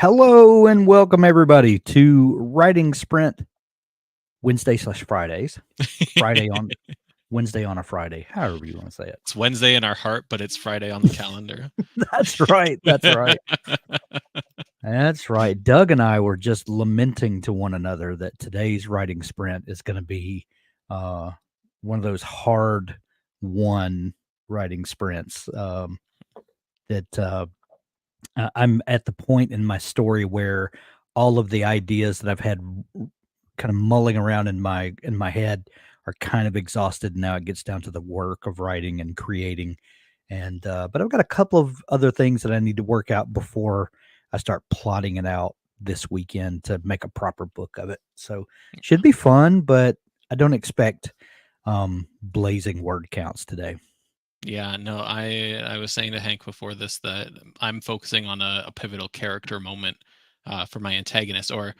Hello and welcome everybody to Writing Sprint Wednesday/Fridays. Friday on Wednesday on a Friday, however you want to say it. It's Wednesday in our heart, but it's Friday on the calendar. That's right. That's right. That's right. Doug and I were just lamenting to one another that today's writing sprint is going to be uh, one of those hard won writing sprints that I'm at the point in my story where all of the ideas that I've had kind of mulling around in my head are kind of exhausted. Now it gets down to the work of writing and creating, and but I've got a couple of other things that I need to work out before I start plotting it out this weekend to make a proper book of it. So should be fun, but I don't expect blazing word counts today. Yeah, no, I was saying to Hank before this that I'm focusing on a pivotal character moment for my antagonist, or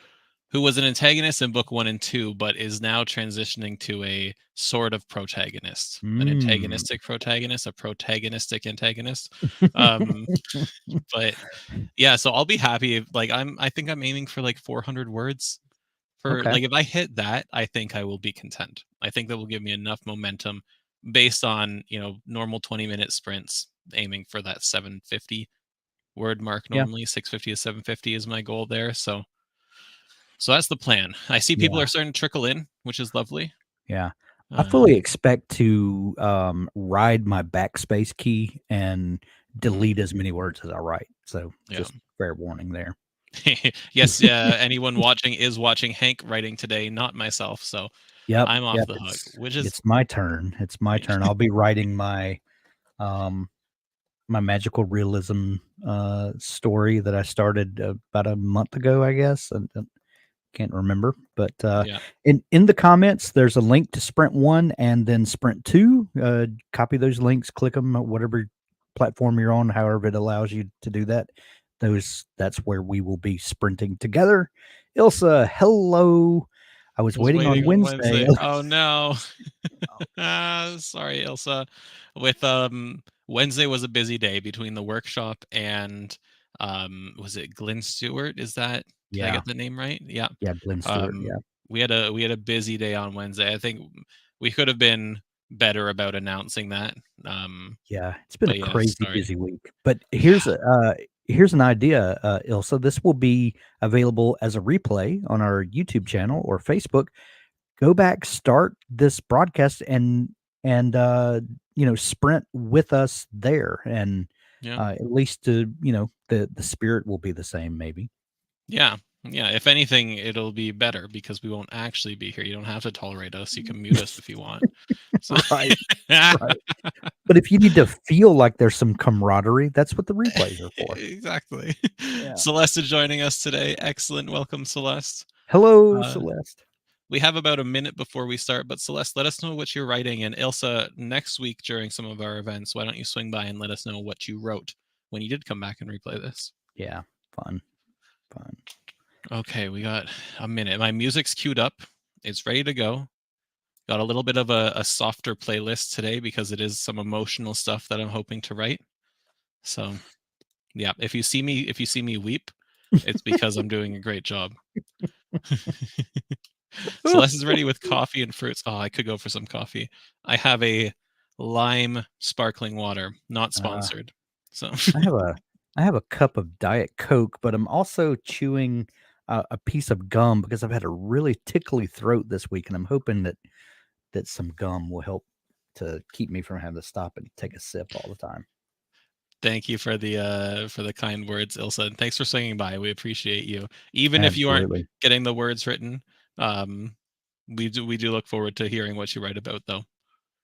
who was an antagonist in book 1 and 2, but is now transitioning to a sort of protagonist, an Mm. antagonistic protagonist, a protagonistic antagonist. Um, but yeah, so I'll be happy if, like, I think I'm aiming for like 400 words. For Okay. like, if I hit that, I think I will be content. I think that will give me enough momentum based on, normal 20-minute sprints, aiming for that 750 word mark Yeah. normally. 650 to 750 is my goal there. So that's the plan. I see people Yeah. are starting to trickle in, which is lovely. Yeah. I Uh, fully expect to, ride my backspace key and mhm, delete as many words as I write. So, yeah. just fair warning there. Yes, anyone watching is watching Hank writing today, not myself. So Yep, I'm off yep, the hook, it's which is it's my turn. It's my turn. I'll be writing um, my magical realism, story that I started about a month ago, I guess, and can't remember, but, yeah. in the comments, there's a link to Sprint 1 and then Sprint 2. Copy those links, click them, whatever platform you're on, however it allows you to do that. That's where we will be sprinting together. Ilsa, hello. I was Was waiting on waiting on Wednesday. Wednesday. Oh no. Sorry, Ilsa. With Wednesday was a busy day between the workshop and was it Glenn Stewart? Did I Yeah, get the name right? Yeah. yeah, Glenn Stewart, Um yeah. we had a busy day on Wednesday. I think we could have been better about announcing that. Yeah, it's been a But yeah, crazy sorry. busy week, but Yeah. here's an idea, Ilsa. This will be available as a replay on our YouTube channel or Facebook. Go back, start this broadcast, and sprint with us there, and Yeah. at least the spirit will be the same, maybe. Yeah. Yeah. If anything, it'll be better because we won't actually be here. You don't have to tolerate us. You can mute us if you want. So Right, right. But if you need to feel like there's some camaraderie, that's what the replays are for. exactly. Yeah. Celeste is joining us today. Excellent. Welcome, Celeste. Hello, Uh, Celeste. we have about a minute before we start, but Celeste, let us know what you're writing. And Ilsa, next week during some of our events, why don't you swing by and let us know what you wrote when you did come back and replay this? Yeah, fun, fun. Okay, we got a minute. My music's queued up. It's ready to go. Got a little bit of a softer playlist today because it is some emotional stuff that I'm hoping to write. So yeah, if you see me weep, it's because I'm doing a great job. Celeste is ready with coffee and fruits. Oh, I could go for some coffee. I have a lime sparkling water, not Uh, sponsored. So I have a I have a cup of Diet Coke, but I'm also chewing a piece of gum because I've had a really tickly throat this week, and I'm hoping that some gum will help to keep me from having to stop and take a sip all the time. thank you for the kind words, Ilsa, and thanks for swinging by. We appreciate you, even if you aren't Absolutely. getting the words written. Um, we do look forward to hearing what you write about, though.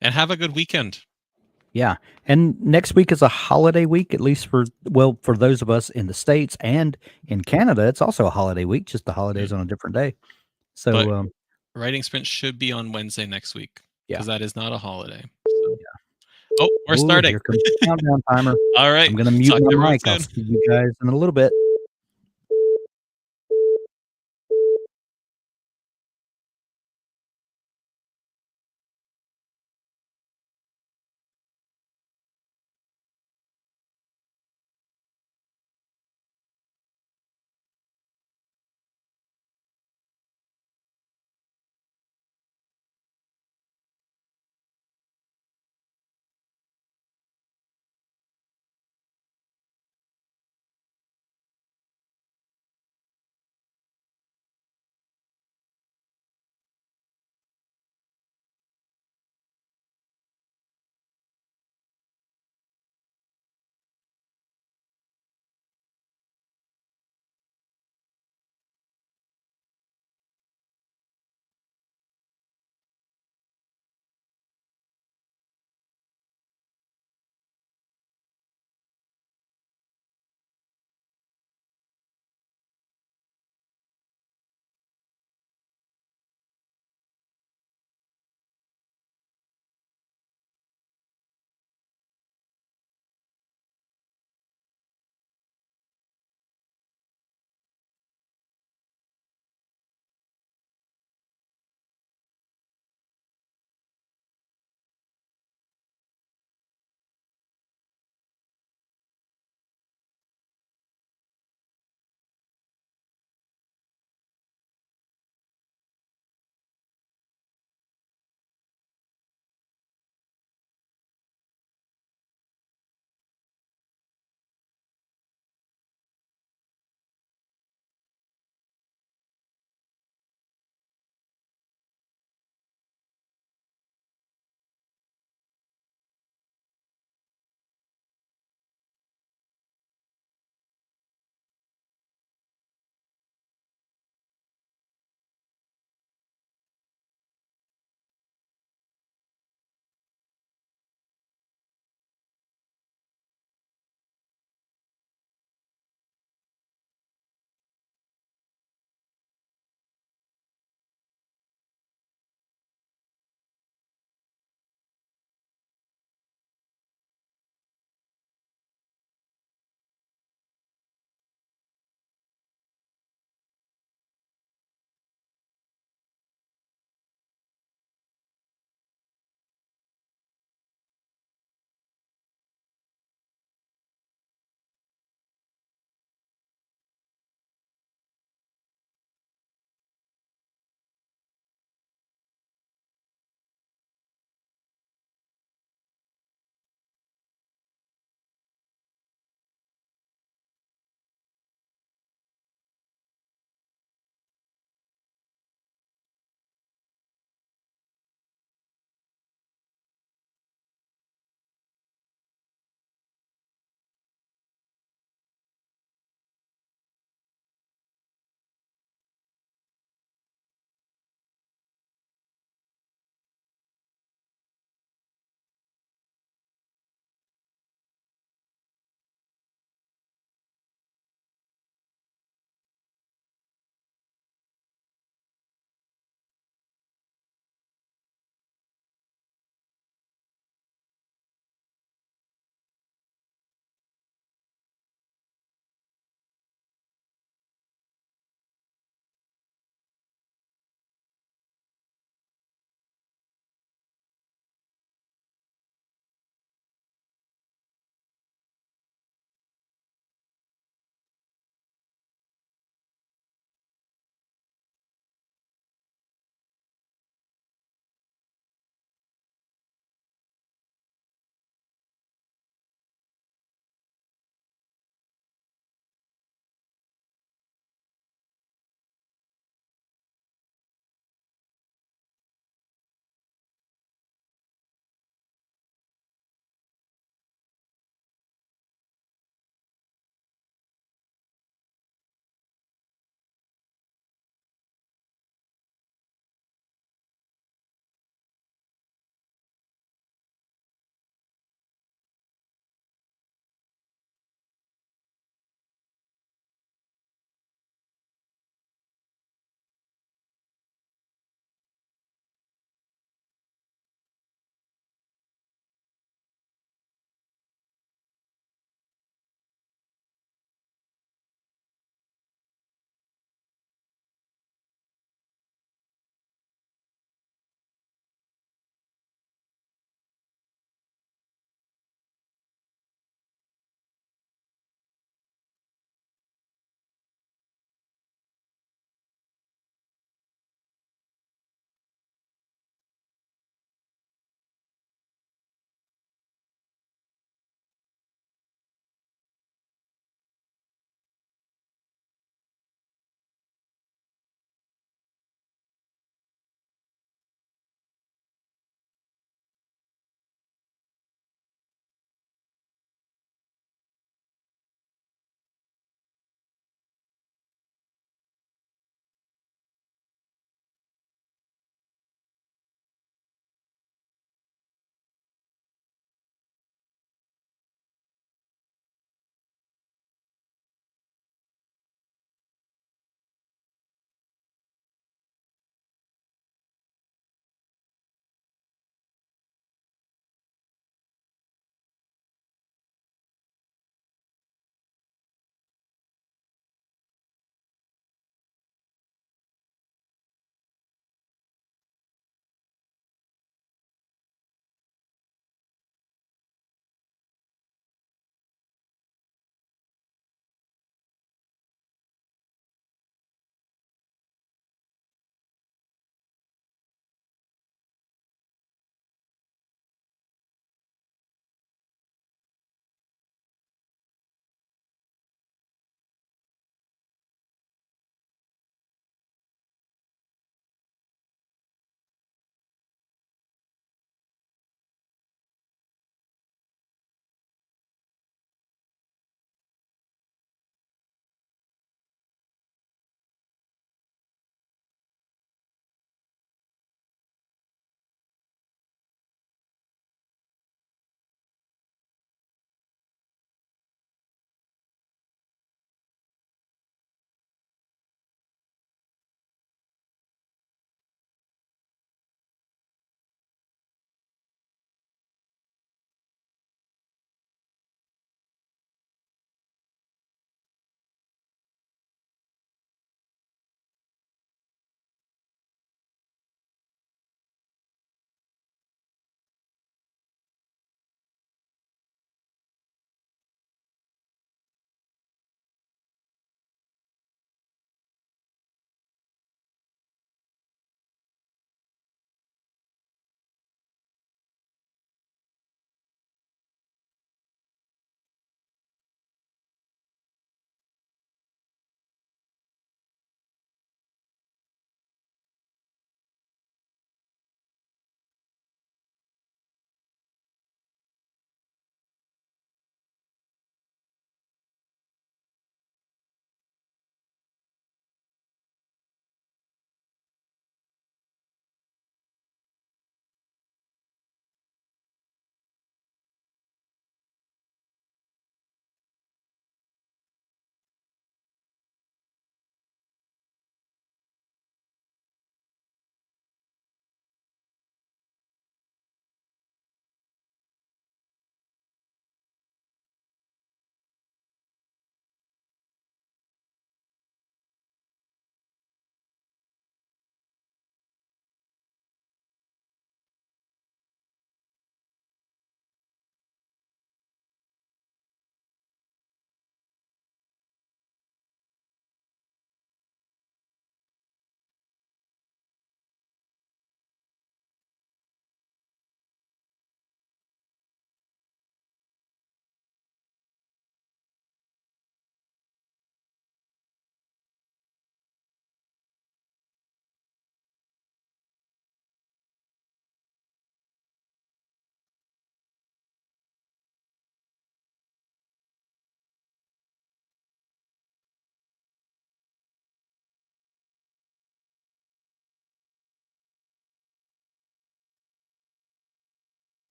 And have a good weekend. Yeah, and next week is a holiday week, at least for those of us in the States and in Canada, it's also a holiday week, just the Yeah. holidays on a different day. But So, writing sprint should be on Wednesday next week yeah. because that is not a holiday. So, oh, we're Oh, starting. here comes the countdown timer. All right. I'm gonna mute Talk to my everyone mic. I'll soon. see you guys in a little bit.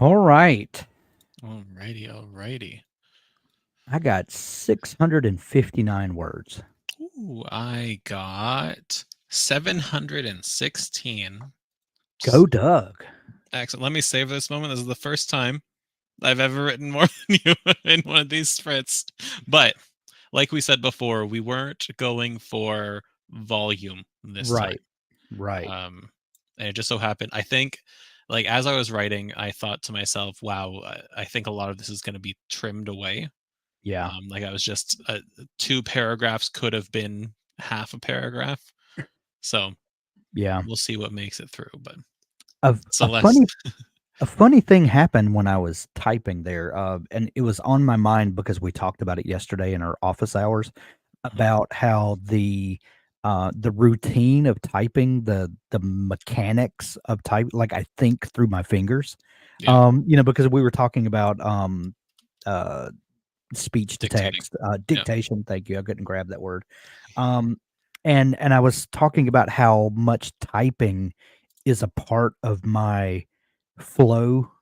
All right. Alrighty. I got 659 words. Ooh, I got 716. Go, Doug. Excellent. Let me save this moment. This is the first time I've ever written more than you in one of these sprints. But like we said before, we weren't going for volume this time. Right. Right. And it just so happened, I think, like as I was writing, I thought to myself, wow, I think a lot of this is going to be trimmed away. Yeah. Like I was just 2 paragraphs could have been half a paragraph. So Yeah. we'll see what makes it through. But A, a Celeste, funny a funny thing happened when I was typing there, and it was on my mind because we talked about it yesterday in our office hours Mhm. about how the routine of typing, the mechanics of type, like I think through my fingers, Yeah, because we were talking about uh, speech to dictating. text, Yeah. dictation. Thank you. I couldn't grab that word. Um, and I was talking about how much typing is a part of my flow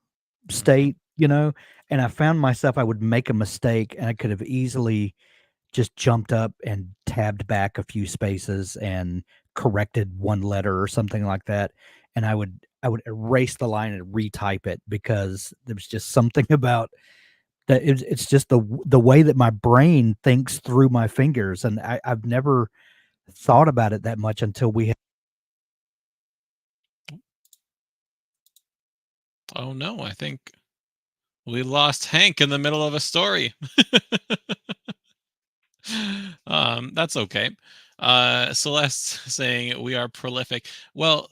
Mhm. state, and I found myself I would make a mistake and I could have easily just jumped up and tabbed back a few spaces and corrected one letter or something like that, and I would erase the line and retype it because there was just something about that. It's just the way that my brain thinks through my fingers, and I've never thought about it that much until we had. Oh no, I think we lost Hank in the middle of a story. That's okay. Celeste saying we are prolific. Well,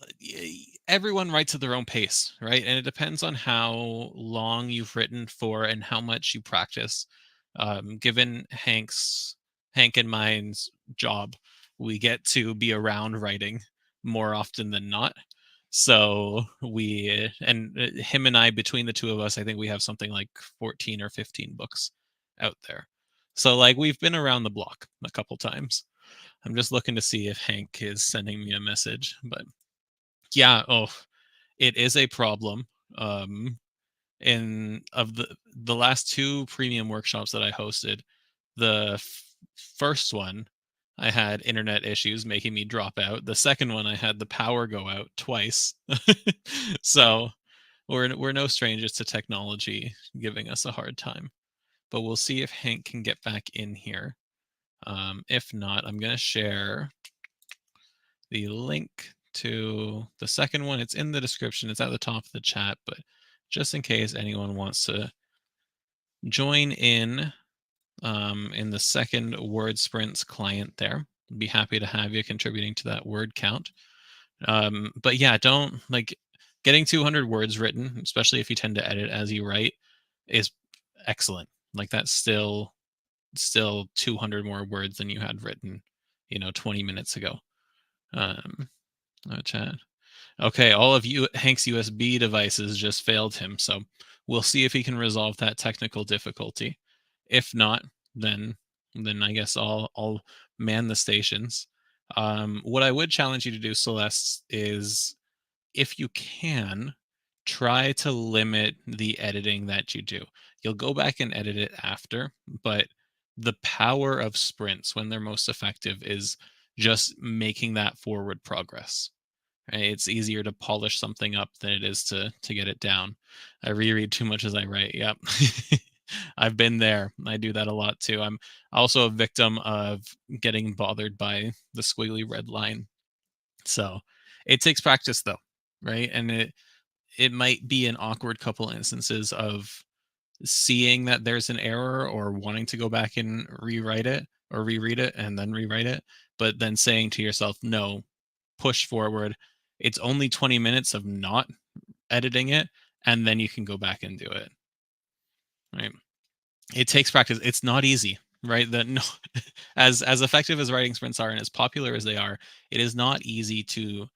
everyone writes at their own pace, right? And it depends on how long you've written for and how much you practice. Given Hank and mine's job, we get to be around writing more often than not. So we and him and I, between the two of us, I think we have something like 14 or 15 books out there. So like we've been around the block a couple times. I'm just looking to see if Hank is sending me a message, but yeah, it is a problem. Um in of the last 2 premium workshops that I hosted, the first one I had internet issues making me drop out. The second one I had the power go out twice. So, we're no strangers to technology giving us a hard time. But we'll see if Hank can get back in here. If not, I'm going to share the link to the second one. It's in the description, it's at the top of the chat, but just in case anyone wants to join in the second Word Sprints client there, I'd be happy to have you contributing to that word count. But yeah, don't like getting 200 words written, especially if you tend to edit as you write, is excellent. Like that's still 200 more words than you had written, 20 minutes ago. Um, chat. Okay, all of you Hank's USB devices just failed him, so we'll see if he can resolve that technical difficulty. If not, then I guess I'll man the stations. What I would challenge you to do, Celeste, is if you can, try to limit the editing that you do. You'll go back and edit it after, but the power of sprints when they're most effective is just making that forward progress. Right? It's easier to polish something up than it is to get it down. I reread too much as I write. Yep. I've been there. I do that a lot too. I'm also a victim of getting bothered by the squiggly red line. So it takes practice though, right? And it might be an awkward couple instances of seeing that there's an error or wanting to go back and rewrite it or reread it and then rewrite it, but then saying to yourself, no, push forward. It's only 20 minutes of not editing it, and then you can go back and do it. Right. It takes practice. It's not easy, right? That no, as effective as writing sprints are and as popular as they are, it is not easy to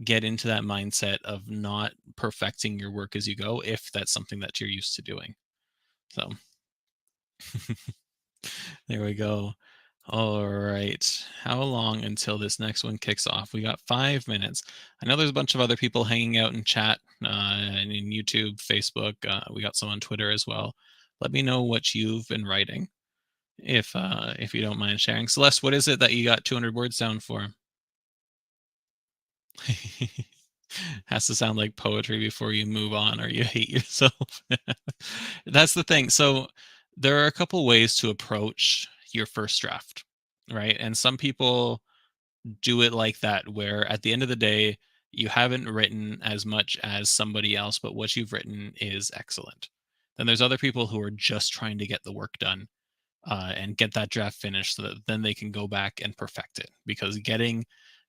get into that mindset of not perfecting your work as you go if that's something that you're used to doing. So there we go. All right. How long until this next one kicks off? We got 5 minutes. I know there's a bunch of other people hanging out in chat and in YouTube, Facebook. We got some on Twitter as well. Let me know what you've been writing, if you don't mind sharing. Celeste, what is it that you got 200 words down for? Has to sound like poetry before you move on or you hate yourself. That's the thing. So there are a couple ways to approach your first draft, right? And some people do it like that, where at the end of the day, you haven't written as much as somebody else, but what you've written is excellent. Then there's other people who are just trying to get the work done and get that draft finished so that then they can go back and perfect it, because getting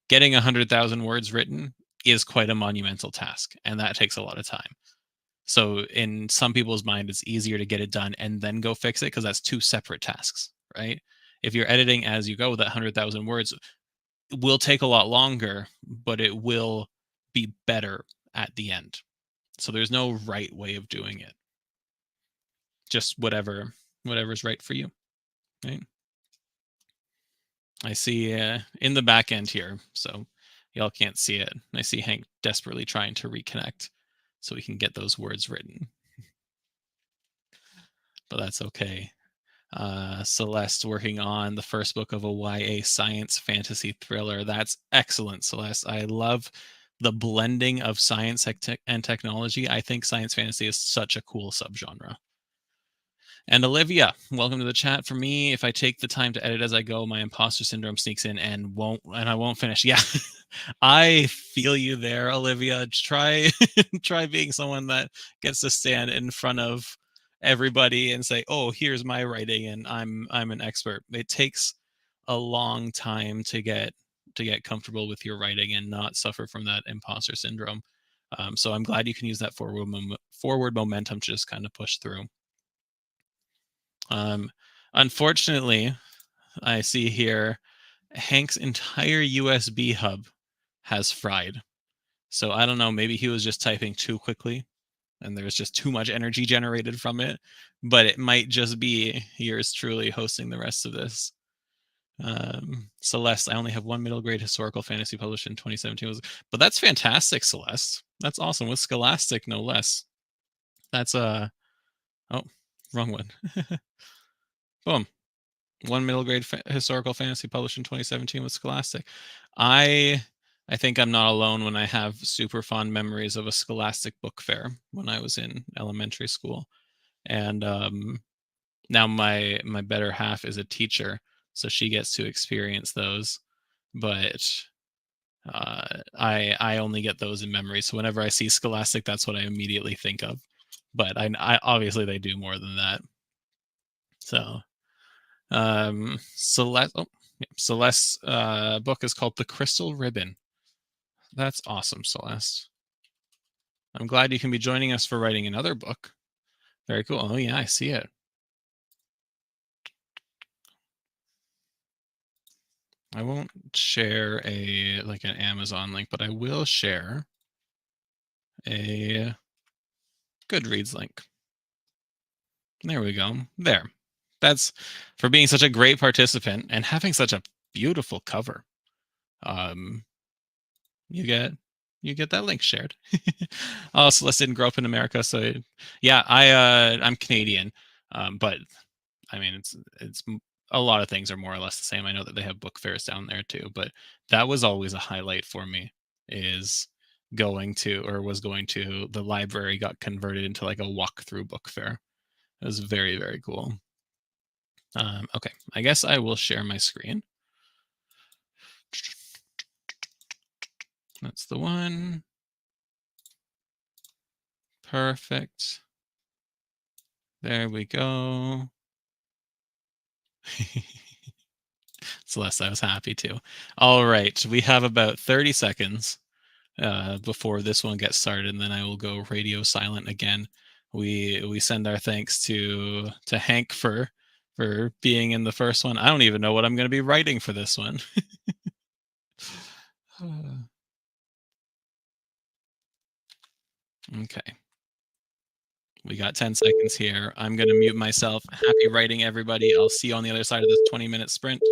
100,000 words written is quite a monumental task, and that takes a lot of time. So in some people's mind, it's easier to get it done and then go fix it, because that's two separate tasks, right? If you're editing as you go, that 100,000 words will take a lot longer, but it will be better at the end. So there's no right way of doing it. Just whatever's right for you, right? I see in the back end here, so y'all can't see it. I see Hank desperately trying to reconnect so we can get those words written. But that's okay. Celeste working on the first book of a YA science fantasy thriller. That's excellent, Celeste. I love the blending of science and technology. I think science fantasy is such a cool subgenre. And Olivia, welcome to the chat. For me, if I take the time to edit as I go, my imposter syndrome sneaks in and I won't finish. Yeah, I feel you there, Olivia. Try try being someone that gets to stand in front of everybody and say, "Oh, here's my writing, and I'm an expert." It takes a long time to get comfortable with your writing and not suffer from that imposter syndrome. So I'm glad you can use that forward momentum to just kind of push through. Unfortunately, I see here Hank's entire USB hub has fried. So I don't know, maybe he was just typing too quickly and there was just too much energy generated from it, but it might just be yours truly hosting the rest of this. Celeste, I only have one middle grade historical fantasy published in 2017. But that's fantastic, Celeste. That's awesome. With Scholastic, no less. That's oh, wrong one. Boom. One middle grade historical fantasy published in 2017 with Scholastic. I think I'm not alone when I have super fond memories of a Scholastic book fair when I was in elementary school. And now my better half is a teacher, so she gets to experience those. But I only get those in memory. So whenever I see Scholastic, that's what I immediately think of. But I obviously they do more than that. So Celeste's book is called The Crystal Ribbon. That's awesome, Celeste. I'm glad you can be joining us for writing another book. Very cool. Oh yeah, I see it. I won't share an Amazon link, but I will share a Goodreads link. There we go. There. That's for being such a great participant and having such a beautiful cover. You get that link shared. Oh, Celeste didn't grow up in America, so yeah, I'm Canadian, but I mean it's a lot of things are more or less the same. I know that they have book fairs down there too, but that was always a highlight for me, is going to the library got converted into like a walkthrough book fair. It was very, very cool. Okay, I guess I will share my screen. That's the one. Perfect. There we go. Celeste, I was happy to. All right, we have about 30 seconds before this one gets started, and then I will go radio silent again. We send our thanks to Hank for being in the first one. I don't even know what I'm going to be writing for this one. Okay. We got 10 seconds here. I'm going to mute myself. Happy writing, everybody. I'll see you on the other side of this 20-minute sprint.